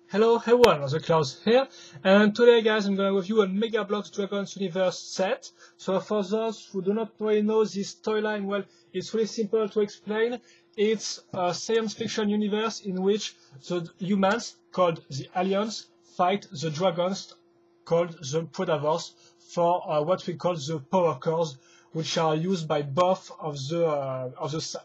Hello everyone, the Klaus here, and today guys I'm gonna review a Megabloks Dragons Universe set. So for those who do not really know this storyline, well, it's really simple to explain. It's a science fiction universe in which the humans, called the aliens, fight the dragons, called the Predavors, for what we call the power cores, which are used by both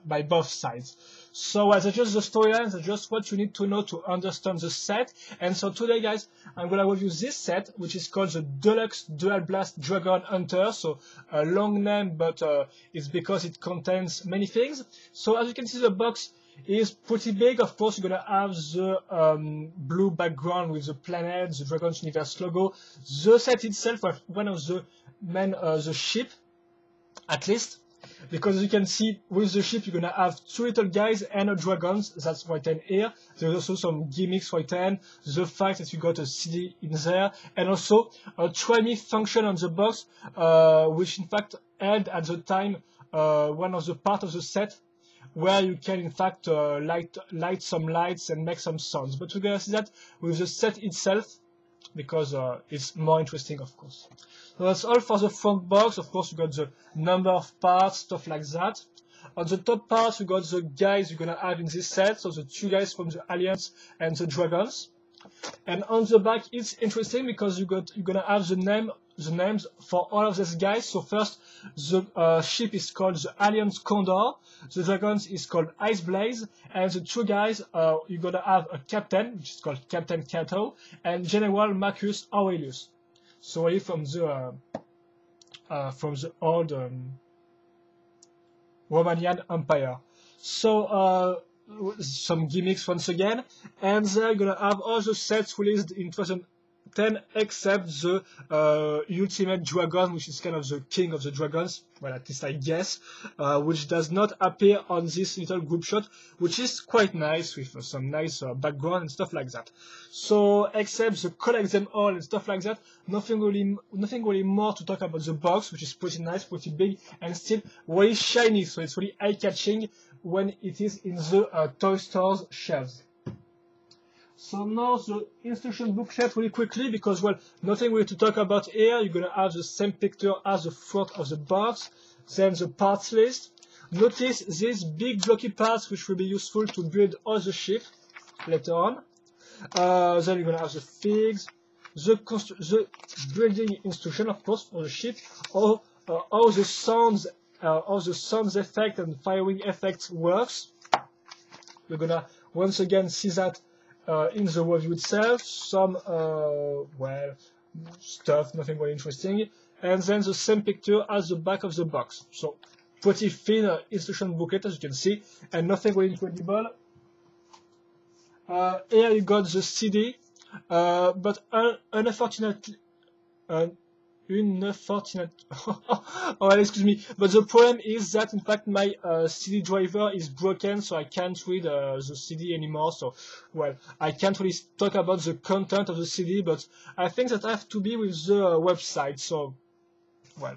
by both sides. So that's just the storyline, that's just what you need to know to understand the set. And so today, guys, I'm gonna review this set, which is called the Deluxe Dual Blast Dragon Hunter. So a long name, but it's because it contains many things. So as you can see, the box is pretty big. Of course, you're gonna have the blue background with the planet, the Dragon's Universe logo. The set itself, one of the main, the ship, at least, because as you can see with the ship you're gonna have two little guys and a dragons. That's written here. There's also some gimmicks written, the fact that you got a CD in there, and also a try me function on the box, which in fact had at the time one of the part of the set where you can in fact light some lights and make some sounds. But we're gonna see that with the set itself, because it's more interesting, of course. So that's all for the front box. Of course, you got the number of parts, stuff like that. On the top part, you got the guys you're gonna have in this set, so the two guys from the Alliance and the Dragons. And on the back, it's interesting because you're gonna have the names for all of these guys. So first, the ship is called the Alliance Condor, the Dragons is called Ice Blaze, and the two guys, you're gonna have a captain, which is called Captain Cato, and General Marcus Aurelius. So really from the old Romanian Empire. So some gimmicks once again, and they're gonna have all the sets released in 2010 except the Ultimate Dragon, which is kind of the king of the dragons, well, at least I guess, which does not appear on this little group shot, which is quite nice with some nice background and stuff like that. So except the collect them all and stuff like that, nothing really more to talk about the box, which is pretty nice, pretty big, and still really shiny, so it's really eye-catching when it is in the toy stores shelves. So now the instruction booklet really quickly, because well, nothing really to talk about here. You're gonna have the same picture as the front of the box, then the parts list. Notice these big blocky parts which will be useful to build all the ship later on. Then you're gonna have the figs, the building instruction, of course, for the ship, or all the sounds effect and firing effects works. We're gonna once again see that in the review itself, some well, stuff, nothing very interesting, and then the same picture as the back of the box. So pretty thin instruction booklet, as you can see, and nothing really incredible. Here you got the CD, but unfortunately, oh, excuse me, but the problem is that in fact my CD driver is broken, so I can't read the CD anymore. So well, I can't really talk about the content of the CD, but I think that I have to be with the website. So well,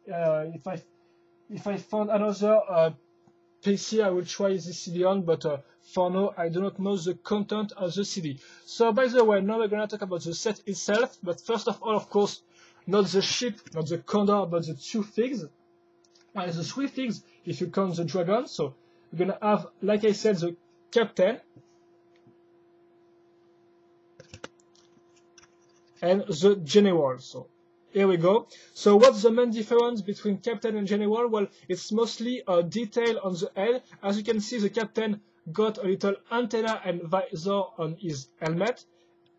if I found another PC, I will try this CD on, but for now I do not know the content of the CD. So by the way, now we're gonna talk about the set itself, but first of all, of course, not the ship, not the Condor, but the two figs. And the three figs if you count the dragon. So you're gonna have, like I said, the captain and the general. So here we go. So what's the main difference between captain and general? Well, it's mostly a detail on the head. As you can see, the captain got a little antenna and visor on his helmet,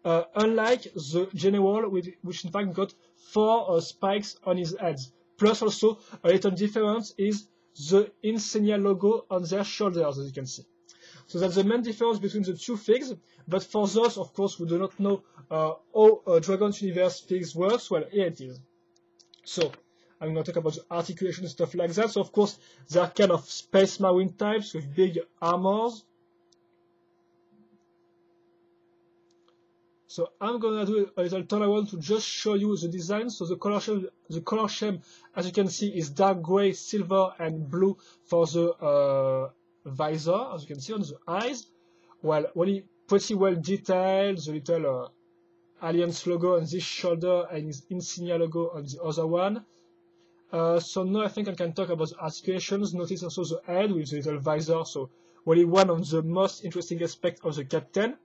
unlike the general, which in fact got four spikes on his head. Plus also a little difference is the insignia logo on their shoulders, as you can see. So that's the main difference between the two figs. But for those, of course, who do not know how Dragon's Universe figs works, well, here it is. So I'm going to talk about the articulation and stuff like that. So of course, they are kind of space marine types with big armors. So I'm gonna do a little turnaround to just show you the design. So the color scheme, as you can see, is dark gray, silver, and blue for the visor, as you can see on the eyes. Well, really pretty well detailed, the little Alliance logo on this shoulder and his insignia logo on the other one. So now I think I can talk about the articulations. Notice also the head with the little visor, so really one of the most interesting aspects of the Captain.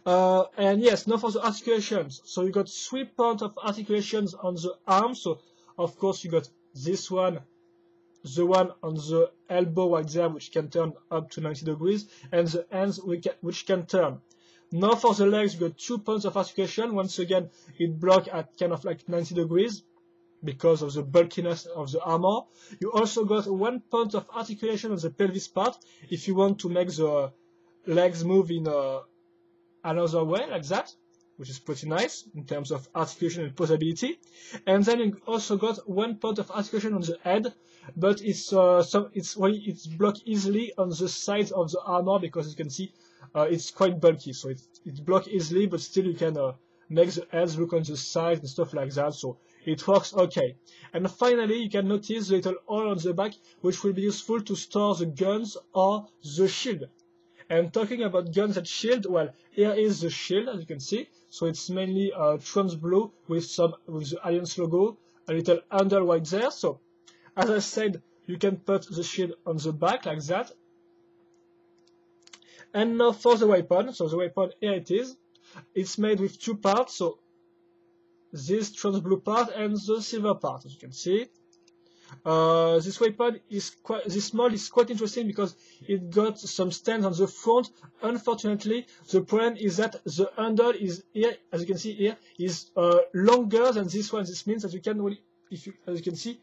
And yes, now for the articulations. So you got 3 points of articulations on the arm. So of course you got this one, the one on the elbow right there, which can turn up to 90 degrees, and the hands which can turn. Now for the legs, you got 2 points of articulation. Once again, it blocks at kind of like 90 degrees because of the bulkiness of the armor. You also got 1 point of articulation on the pelvis part if you want to make the legs move in another way like that, which is pretty nice in terms of articulation and posability. And then you also got 1 point of articulation on the head, but it's blocked easily on the sides of the armor because you can see it's quite bulky, so it's blocked easily, but still you can make the heads look on the sides and stuff like that, so it works okay. And finally, you can notice the little hole on the back, which will be useful to store the guns or the shield. And talking about guns and shield, well, here is the shield, as you can see. So it's mainly trans blue with the Alliance logo, a little handle right there. So, as I said, you can put the shield on the back like that. And now for the weapon. So the weapon, here it is. It's made with 2 parts. So this trans blue part and the silver part, as you can see. This weapon this mold is quite interesting because it got some stands on the front. Unfortunately, the problem is that the handle is here, as you can see here, is longer than this one. This means that you can really, as you can see,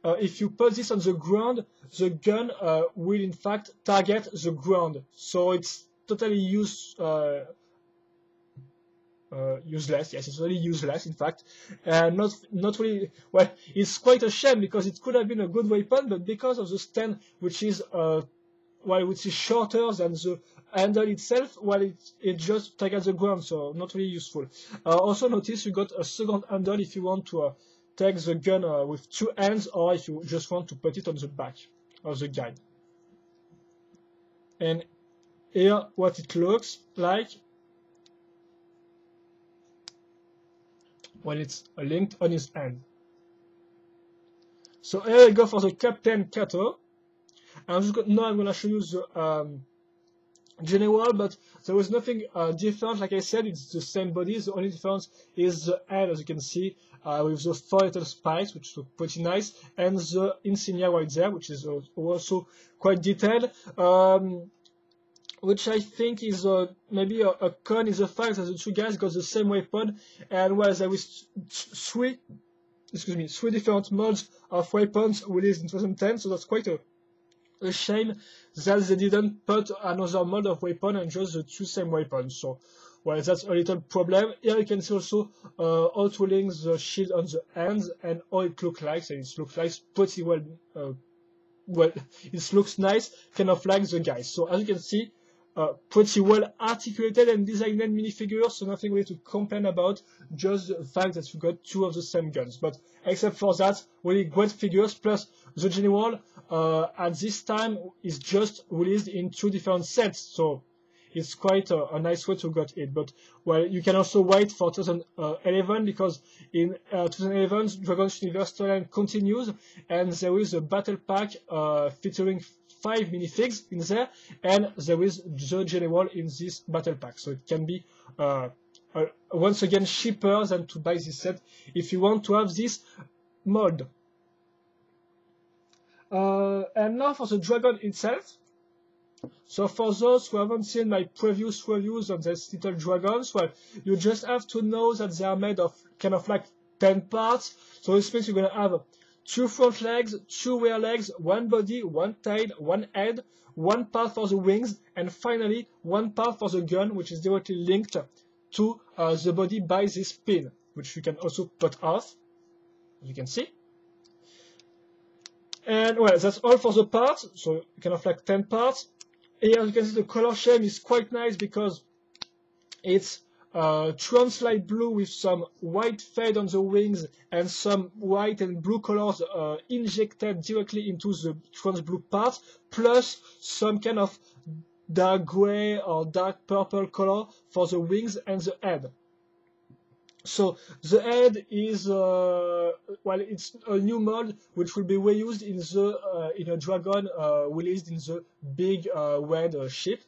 if you put this on the ground, the gun will in fact target the ground. So it's totally useless. Yes, it's really useless, in fact, and not really. Well, it's quite a shame because it could have been a good weapon, but because of the stand, which is which is shorter than the handle itself, it just targets the ground, so not really useful. Also notice you got a second handle if you want to take the gun with 2 hands, or if you just want to put it on the back of the guide. And here, what it looks like when it's linked on his hand. So here we go for the Captain Cato. And now I'm going to show you the general, but there was nothing different. Like I said, it's the same body. The only difference is the head, as you can see, with the 4 little spikes, which look pretty nice, and the insignia right there, which is also quite detailed. Which I think is maybe a con is the fact that the 2 guys got the same weapon, and well, there is 3 different modes of weapons released in 2010, so that's quite a shame that they didn't put another mode of weapon and just the 2 same weapons. So, well, that's a little problem. Here you can see also how to link the shield on the hands and how it looks like. So it looks like pretty well. It looks nice, kind of like the guys. So as you can see, pretty well articulated and designed minifigures, so nothing really to complain about, just the fact that you got 2 of the same guns. But except for that, really great figures, plus the general at this time is just released in 2 different sets, so it's quite a nice way to get it. But well, you can also wait for 2011, because in 2011 Dragon's Universe storyline continues, and there is a battle pack featuring 5 minifigs in there, and there is the general in this battle pack, so it can be once again cheaper than to buy this set if you want to have this mold. And now for the dragon itself. So for those who haven't seen my previous reviews on these little dragons, well, you just have to know that they are made of kind of like 10 parts. So this means you're going to have 2 front legs, 2 rear legs, 1 body, 1 tail, 1 head, 1 part for the wings, and finally 1 part for the gun, which is directly linked to the body by this pin, which you can also put off, as you can see. And well, that's all for the parts, so kind of like 10 parts. Here you can see the color scheme is quite nice because it's trans light blue with some white fade on the wings and some white and blue colors injected directly into the trans blue part, plus some kind of dark gray or dark purple color for the wings and the head. So the head is well, it's a new mod which will be reused in a dragon released in the big red ship,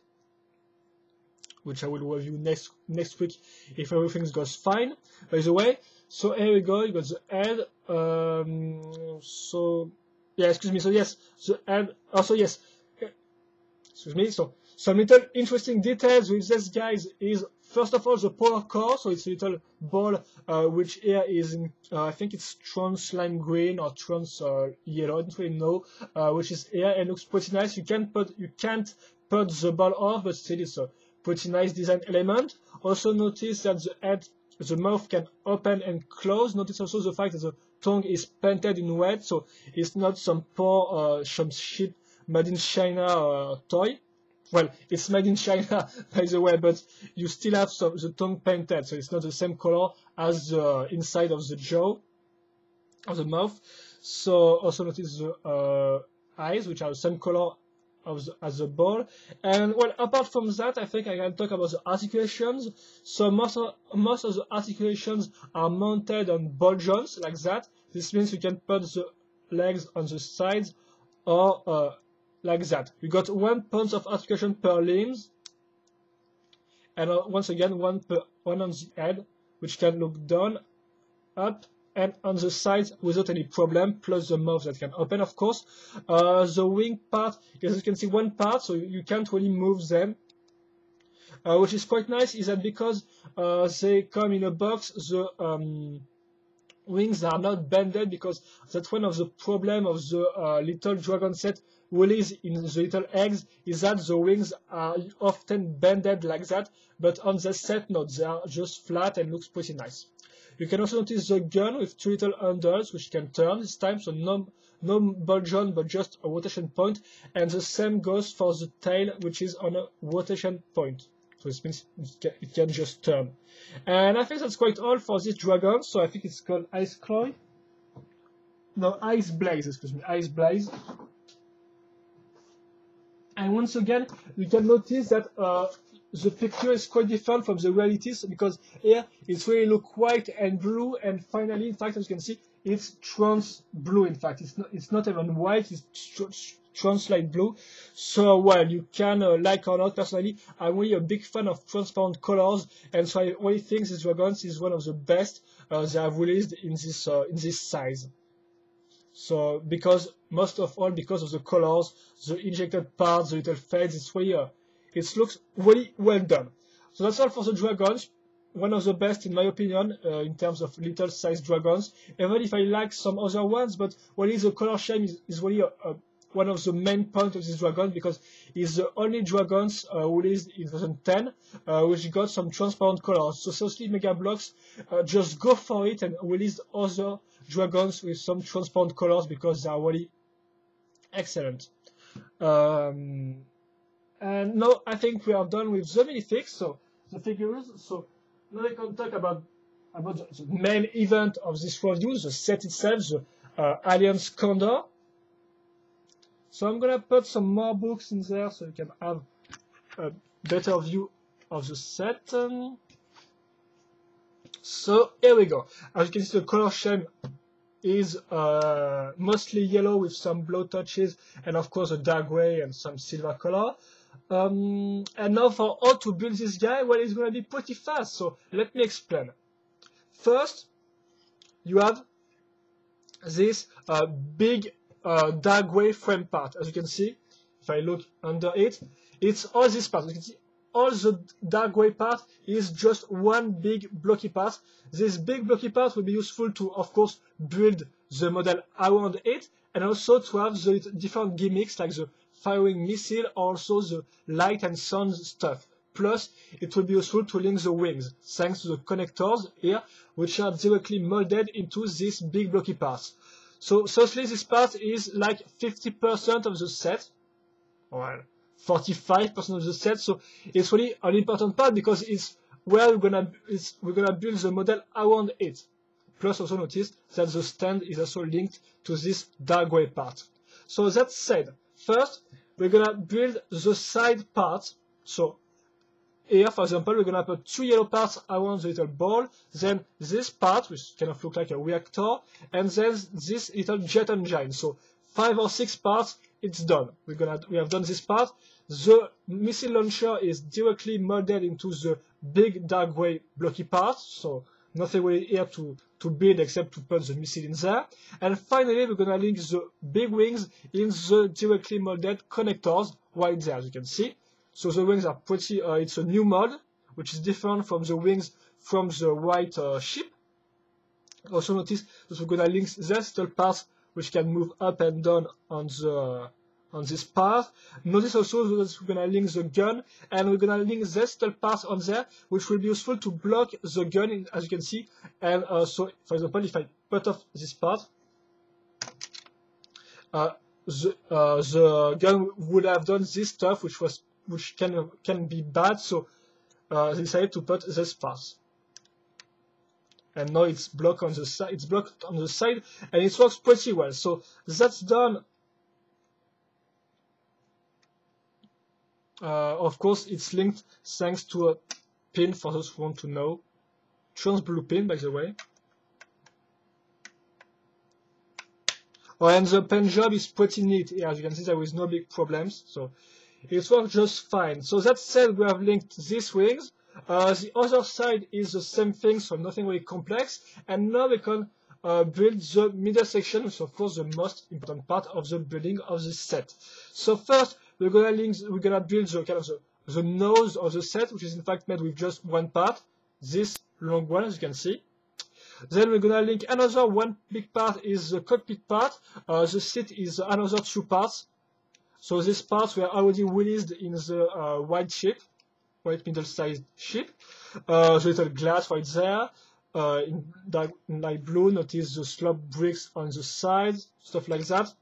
which I will review next week if everything goes fine. By the way, so here we go. You got the head. So yeah, excuse me. So yes, the head. Also yes, excuse me. So some little interesting details with this guys is first of all the power core. So it's a little ball which here is in I think it's trans lime green or trans yellow. I don't really know which is here and looks pretty nice. You can't put the ball off, but still it's a pretty nice design element. Also notice that the mouth can open and close. Notice also the fact that the tongue is painted in red, so it's not some poor some shit made in China toy. Well, it's made in China, by the way, but you still have the tongue painted, so it's not the same color as the inside of the jaw, of the mouth. So also notice the eyes, which are the same color as the ball. And well, apart from that, I think I can talk about the articulations. So most of the articulations are mounted on ball joints like that. This means you can put the legs on the sides or like that. You got 1 pound of articulation per limbs, and once again one on the head, which can look down, up, and on the sides without any problem, plus the mouth that can open, of course. The wing part, as you can see, one part, so you can't really move them. Which is quite nice, is that because they come in a box, the wings are not bended, because that's one of the problems of the little dragon set released in the little eggs, is that the wings are often bended like that, but on the set, no, they are just flat and looks pretty nice. You can also notice the gun with 2 little handles which can turn this time, so no ball joint but just a rotation point, and the same goes for the tail, which is on a rotation point. So this means it can just turn. And I think that's quite all for this dragon, so I think it's called Ice Claw. No, Ice Blaze, excuse me, Ice Blaze. And once again, you can notice that the picture is quite different from the realities, because here it's really look white and blue, and finally, in fact, as you can see, it's trans blue. In fact, it's not even white; it's trans light blue. So, well, you can like or not. Personally, I'm really a big fan of transparent colors, and so I really think this dragon is one of the best they have released in this size. So, because most of all, because of the colors, the injected parts, the little fades, it's really it looks really well done. So that's all for the dragons. One of the best, in my opinion, in terms of little size dragons. Even if I like some other ones, but really the color scheme is really one of the main points of this dragon, because it's the only dragons released in 2010 which got some transparent colors. So seriously, Megabloks, just go for it and release other dragons with some transparent colors, because they are really excellent. And now I think we are done with the minifigs, so the figures. So now we can talk about the main event of this review, the set itself, the Alliance Condor. So I'm gonna put some more books in there so you can have a better view of the set. So here we go. As you can see, the color scheme is mostly yellow with some blow touches, and of course a dark gray and some silver color. And now for how to build this guy, well, it's going to be pretty fast, so let me explain. First, you have this big dark gray frame part. As you can see, if I look under it, it's all this part. You can see all the dark gray part is just one big blocky part. This big blocky part will be useful to, of course, build the model around it, and also to have the different gimmicks like the firing missile, also the light and sound stuff. Plus, it will be useful to link the wings, thanks to the connectors here, which are directly molded into this big blocky part. So, firstly, this part is like 50% of the set, well, 45% of the set. So, it's really an important part, because it's where we're gonna build the model around it. Plus, also notice that the stand is also linked to this dark gray part. So that said, first, we're gonna build the side part. So here, for example, we're gonna put 2 yellow parts around the little ball, then this part, which kind of look like a reactor, and then this little jet engine. So 5 or 6 parts, it's done. We have done this part. The missile launcher is directly molded into the big dark gray blocky part, so nothing really here to build except to put the missile in there. And finally, we're gonna link the big wings in the directly molded connectors right there, as you can see. So the wings are pretty, it's a new mod, which is different from the wings from the white ship. Also notice that we're gonna link these little parts which can move up and down on this part. Notice also that we're gonna link the gun, and we're gonna link this little part on there, which will be useful to block the gun, as you can see. And so, for example, if I put off this part, the gun would have done this stuff, which can be bad. So they decided to put this part. And now it's blocked on the side. It's blocked on the side, and it works pretty well. So that's done. Of course, it's linked thanks to a pin for those who want to know. Trans blue pin, by the way. Oh, and the pen job is pretty neat. Yeah, as you can see, there is no big problems. So it works just fine. So that said, we have linked these wings. The other side is the same thing, so nothing really complex. And now we can build the middle section, which is of course the most important part of the building of the set. So first, we're gonna build the kind of the nose of the set, which is in fact made with just one part, this long one, as you can see. Then we're gonna link another one big part is the cockpit part. The seat is another 2 parts. So these parts were already released in the white middle-sized ship. The little glass right there. In light blue, notice the slope bricks on the sides, stuff like that.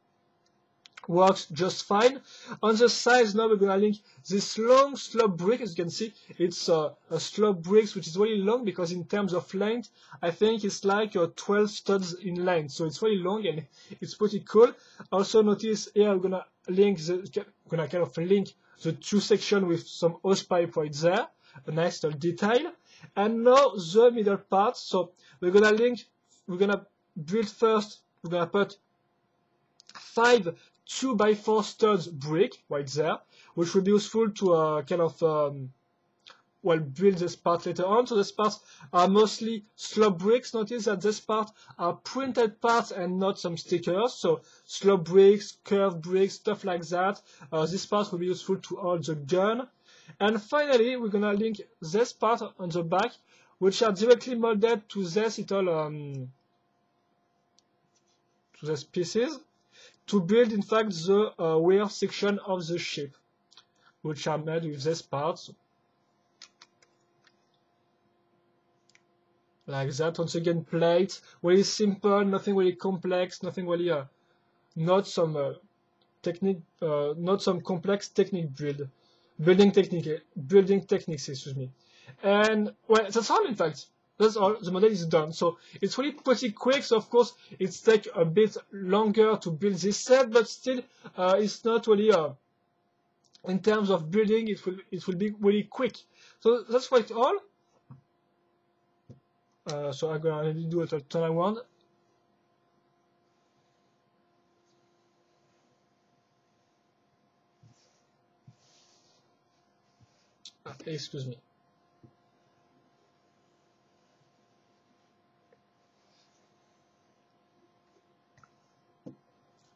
Works just fine. On the sides now we're gonna link this long slope brick. As you can see, it's a slope bricks which is really long, because in terms of length, I think it's like 12 studs in length. So it's really long and it's pretty cool. Also notice here we're gonna link the 2 sections with some hose pipe right there. A nice little detail. And now the middle part. So we're gonna build first. We're gonna put 5 2x4 studs brick right there, which will be useful to build this part later on. So these parts are mostly slope bricks. Notice that this part are printed parts and not some stickers. So slope bricks, curved bricks, stuff like that. This part will be useful to hold the gun. And finally, we're gonna link this part on the back, which are directly molded to this little to these pieces, to build in fact the rear section of the ship, which are made with these parts. Like that. Once again, plates, really simple, nothing really complex, nothing really not some complex building techniques, excuse me. And well, that's all in fact. That's all. The model is done. So it's really pretty quick. So of course it's take a bit longer to build this set, but still it's not really in terms of building it will be really quick. So that's quite all. So I'm gonna do a turn around. Excuse me.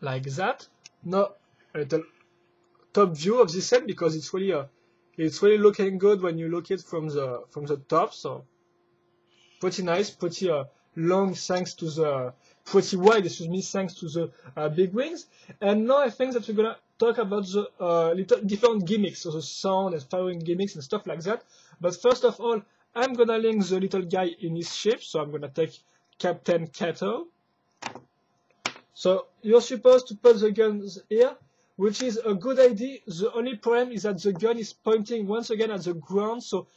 Like that. Now a little top view of this set, because it's really looking good when you look at it from the top. So pretty nice, pretty long, thanks to the pretty wide, excuse me, thanks to the big wings. And now I think that we're gonna talk about the little different gimmicks, so the sound and firing gimmicks and stuff like that. But first of all, I'm gonna link the little guy in his ship. So I'm gonna take Captain Kato. So you're supposed to put the guns here, which is a good idea. The only problem is that the gun is pointing once again at the ground. So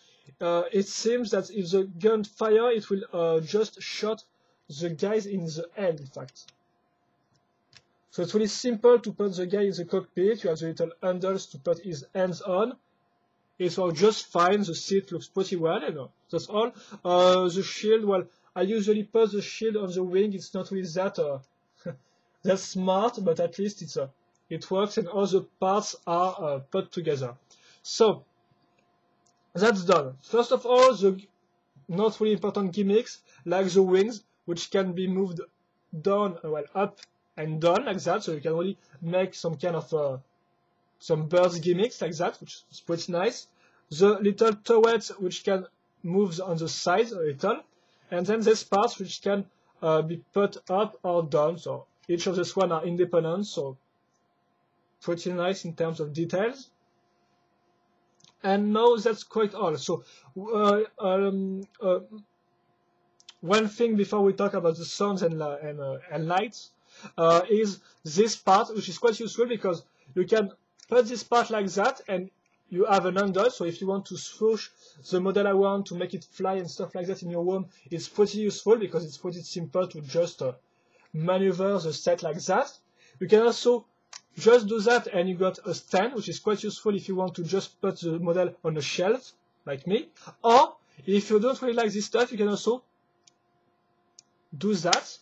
it seems that if the gun fire, it will just shot the guys in the head, in fact. So it's really simple to put the guy in the cockpit. You have the little handles to put his hands on. It's all just fine. The seat looks pretty well, and that's all. The shield, well, I usually put the shield on the wing. It's not really that that's smart, but at least it works, and all the parts are put together. So that's done. First of all, the not really important gimmicks like the wings, which can be moved down, well, up and down like that. So you can really make some kind of some birds gimmicks like that, which is pretty nice. The little turrets which can move on the sides a little, and then there's parts which can be put up or down. So each of these one are independent, so pretty nice in terms of details. And now that's quite all. So one thing before we talk about the sounds and lights is this part, which is quite useful because you can put this part like that and you have an handle. So if you want to swoosh the model around to make it fly and stuff like that in your room, it's pretty useful because it's pretty simple to just maneuver the set like that. You can also just do that and you got a stand, which is quite useful if you want to just put the model on a shelf, like me. Or if you don't really like this stuff, you can also do that.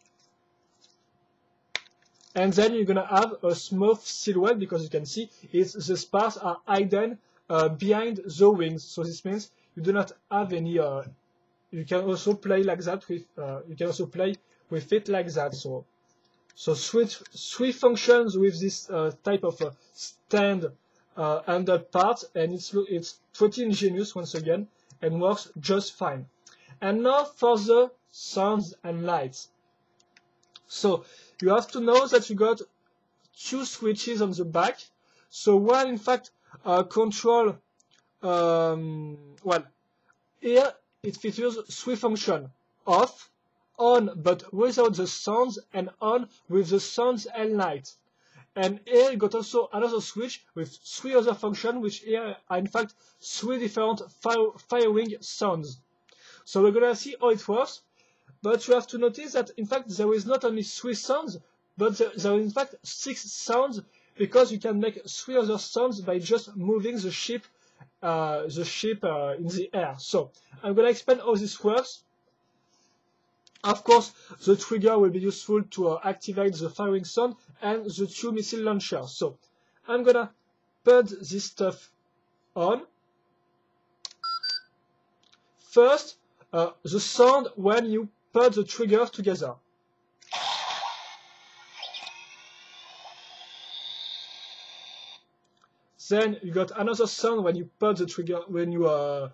And then you're gonna have a smooth silhouette because you can see the spars are hidden behind the wings. So this means you do not have any. You can also play like that with. You can also play with it like that. So three functions with this type of stand under part, and it's pretty ingenious once again and works just fine. And now for the sounds and lights. So you have to know that you got two switches on the back. So one, in fact, control. Well, here it features three functions: off, on but without the sounds, and on with the sounds and lights. And here you got also another switch with three other functions, which here are in fact three different firing sounds. So we're gonna see how it works, but you have to notice that in fact there is not only three sounds, but there are in fact 6 sounds, because you can make 3 other sounds by just moving the ship in the air. So I'm gonna explain how this works. Of course, the trigger will be useful to activate the firing sound and the 2 missile launchers. So I'm gonna put this stuff on. First, the sound when you put the triggers together. Then you got another sound when you put the trigger, when you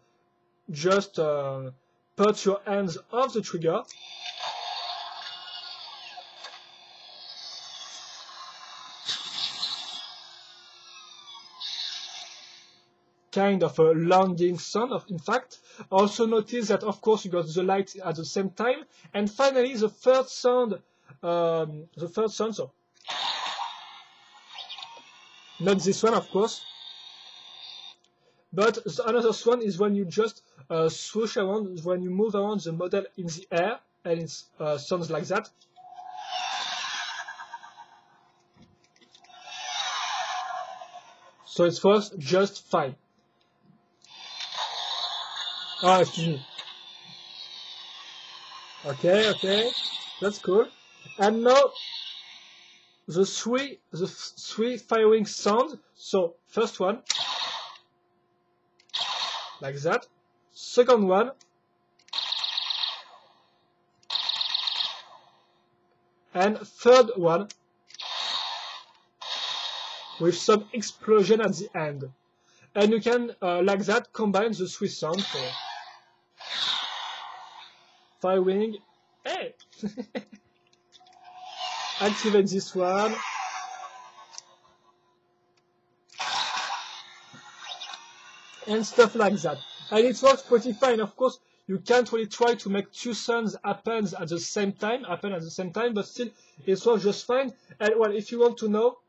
just put your hands off the trigger. Kind of a landing sound, in fact. Also notice that of course you got the light at the same time. And finally the third sound, so not this one of course, but another one is when you just swoosh around, when you move around the model in the air, and it sounds like that. So it works just fine. Oh, excuse me. Okay, that's cool. And now the three firing sounds. So first one, like that. Second one, and third one with some explosion at the end. And you can, like that, combine the 3 sounds. So firing, hey! Activate this one. And stuff like that. And it works pretty fine. Of course, you can't really try to make 2 sounds happen at the same time, but still, it works just fine. And well, if you want to know,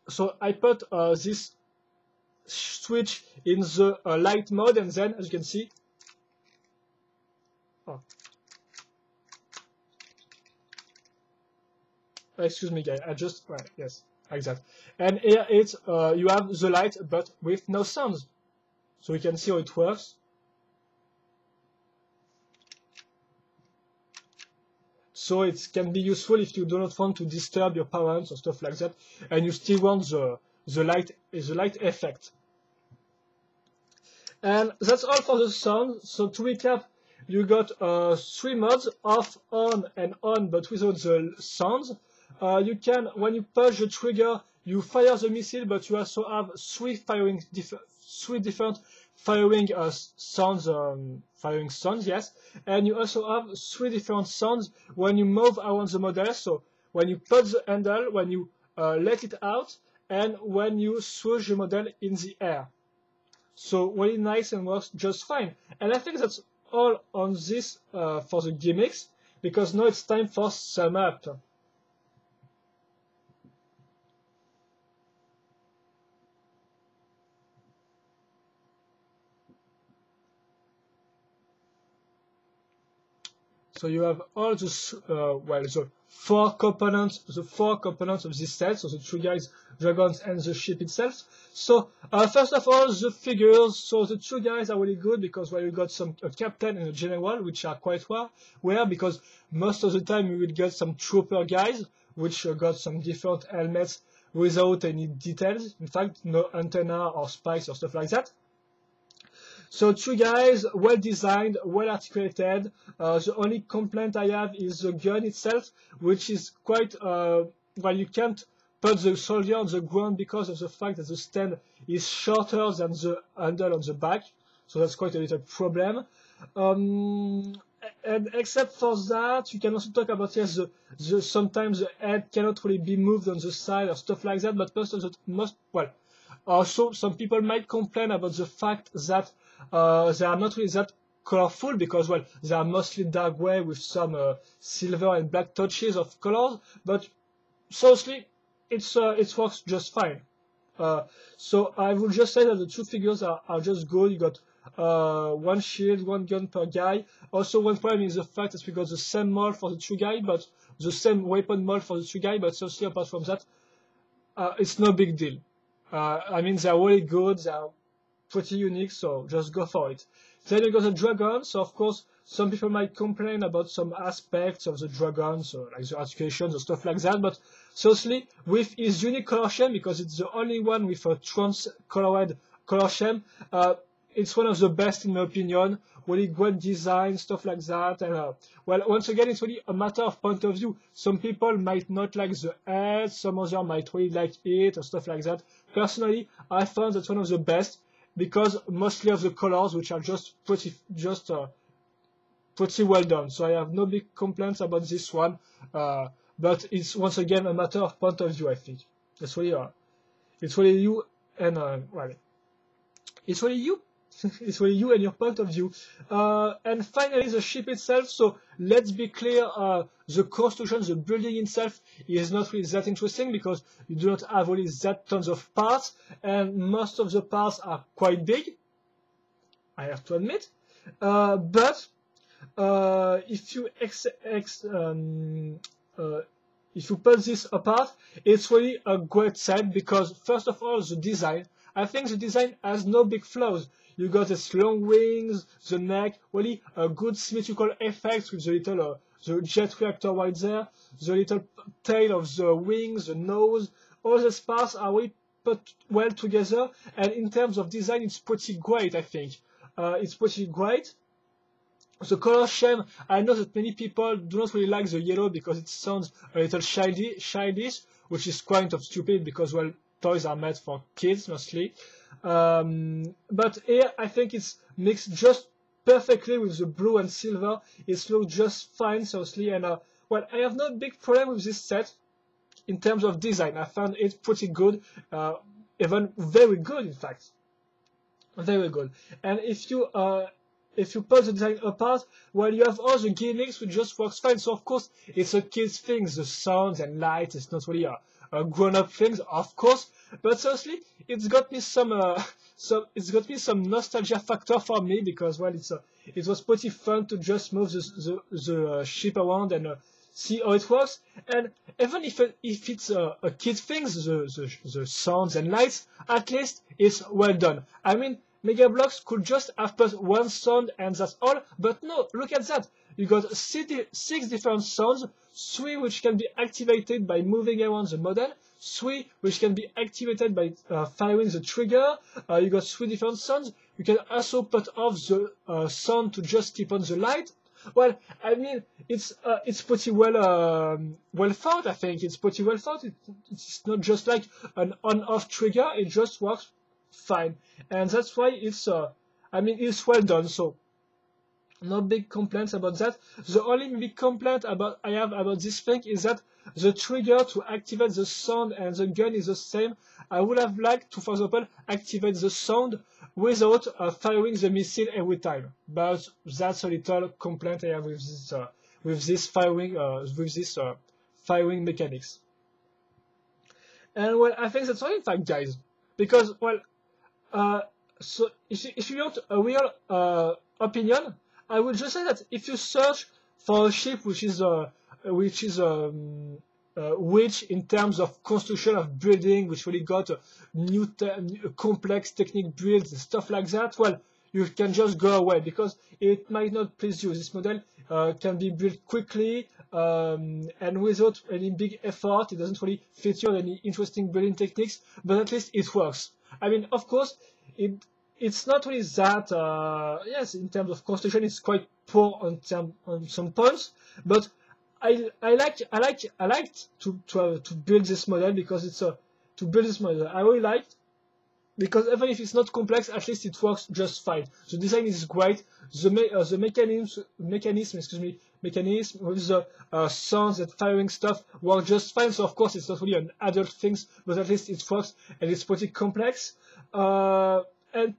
so I put this switch in the light mode, and then, as you can see, excuse me, guys. I just right, yes, like that. And here it's you have the light, but with no sounds, so you can see how it works. So it can be useful if you do not want to disturb your parents or stuff like that, and you still want the light effect. And that's all for the sound. So to recap, you got 3 modes: off, on, and on, but without the sounds. You can, when you push the trigger, you fire the missile, but you also have 3 different firing sounds, yes. And you also have 3 different sounds when you move around the model. So when you put the handle, when you let it out, and when you swoosh the model in the air. So really nice and works just fine. And I think that's all on this for the gimmicks, because now it's time for sum up. So you have all the 4 components of this set. So the 2 guys, dragons, and the ship itself. So first of all, the figures. So the 2 guys are really good because you got a captain and a general, which are quite rare, because most of the time you will get some trooper guys, which got some different helmets without any details. In fact, no antenna or spikes or stuff like that. So 2 guys, well designed, well articulated. The only complaint I have is the gun itself, which is quite, you can't put the soldier on the ground because of the fact that the stand is shorter than the handle on the back. So that's quite a little problem. And except for that, you can also talk about, yes, sometimes the head cannot really be moved on the side or stuff like that, but also some people might complain about the fact that they are not really that colorful, because they are mostly dark gray with some silver and black touches of colors, but seriously it works just fine. So I would just say that the 2 figures are just good. You got 1 shield, 1 gun per guy. Also, one problem is the fact that we got the same mold for the 2 guys, but the same weapon mold for the 2 guys, but seriously apart from that, it's no big deal. I mean, they're really good, they're pretty unique, so just go for it. Then you got the dragon. So of course, some people might complain about some aspects of the dragon, so like the articulations or stuff like that, but seriously, with his unique color scheme, because it's the only one with a trans-colored color scheme, it's one of the best in my opinion. Really great design, stuff like that. And once again, it's really a matter of point of view. Some people might not like the head, some others might really like it, or stuff like that. Personally, I found that's one of the best, because mostly of the colors, which are just pretty well done. So I have no big complaints about this one, but it's once again a matter of point of view. I think it's really you and it's really you. It's really you and your point of view. And finally, the ship itself. So let's be clear, the construction, the building itself is not really that interesting, because you do not have really that tons of parts, and most of the parts are quite big, I have to admit. But if you put this apart, it's really a great set, because first of all, the design. I think the design has no big flaws. You got these long wings, the neck, really a good symmetrical effects with the little the jet reactor right there, the little tail of the wings, the nose. All the parts are really put well together, and in terms of design, it's pretty great. I think it's pretty great. The color scheme, I know that many people do not really like the yellow because it sounds a little childish, which is kind of stupid because, toys are made for kids mostly. But here I think it's mixed just perfectly with the blue and silver. It looks just fine, seriously, and I have no big problem with this set in terms of design. I found it pretty good, even very good, in fact, very good. And if you put the design apart, you have all the gimmicks which just works fine. So of course it's a kid's thing, the sounds and lights. It's not really a grown-up thing, of course. But seriously, it's got me some nostalgia factor for me, because it was pretty fun to just move the ship around and see how it works. And even if it's a kid thing, the sounds and lights, at least it's well done. I mean, Megabloks could just have put one sound and that's all, but no, look at that. You got 6 different sounds, 3 which can be activated by moving around the model, 3 which can be activated by firing the trigger. You got 3 different sounds. You can also put off the sound to just keep on the light. Well, I mean, it's pretty well thought. I think it's pretty well thought. It's not just like an on-off trigger. It just works fine, and that's why it's it's well done. So no big complaints about that. The only big complaint I have about this thing is that the trigger to activate the sound and the gun is the same. I would have liked to, for example, activate the sound without firing the missile every time. But that's a little complaint I have with this firing mechanics. And well, I think that's all in fact, guys. Because so if you want a real opinion, I would just say that if you search for a ship which is which in terms of construction of building, which really got new complex technique builds and stuff like that, well, you can just go away because it might not please you. This model can be built quickly and without any big effort. It doesn't really feature any interesting building techniques, but at least it works. I mean, of course, it's not really that. Yes, in terms of construction, it's quite poor on some points, but I liked to build this model because it's to build this model. I really liked because even if it's not complex, at least it works just fine. The design is great. The mechanism with the sounds and firing stuff work just fine. So of course it's not really an adult thing, but at least it works and it's pretty complex. And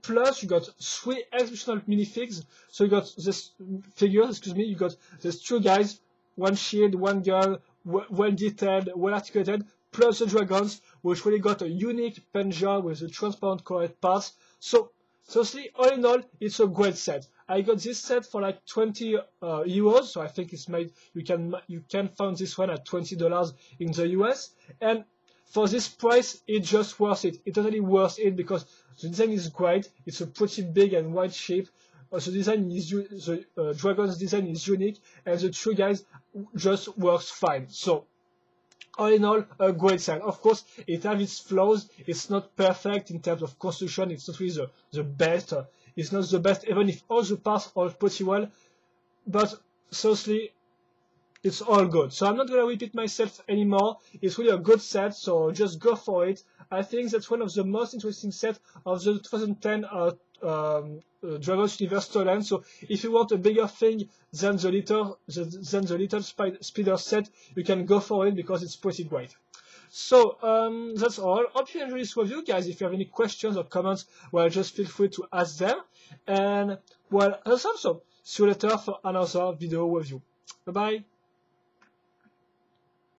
plus you got 3 exceptional minifigs. So you got this figures, you got these 2 guys, 1 shield, 1 gun, well detailed, well articulated, plus the dragons, which really got a unique pen job with the transparent colored parts. So seriously, all in all, it's a great set. I got this set for like 20 euros, so I think it's made. You can find this one at $20 in the US, and for this price, it's just worth it. It's totally worth it because the design is great. It's a pretty big and wide shape. The design is the dragon's design is unique, and the 2 guys just works fine. So all in all, a great set. Of course, it has its flaws. It's not perfect in terms of construction. It's not really the best. It's not the best, even if all the parts are pretty well. But seriously, it's all good. So I'm not gonna repeat myself anymore. It's really a good set, so just go for it. I think that's one of the most interesting sets of the 2010 Dragon's Universe storyline. So if you want a bigger thing than the little speeder set, you can go for it because it's pretty great. So that's all. Hope you enjoyed this review, guys. If you have any questions or comments, well, just feel free to ask them. And well, that's all. So see you later for another video review. Bye bye.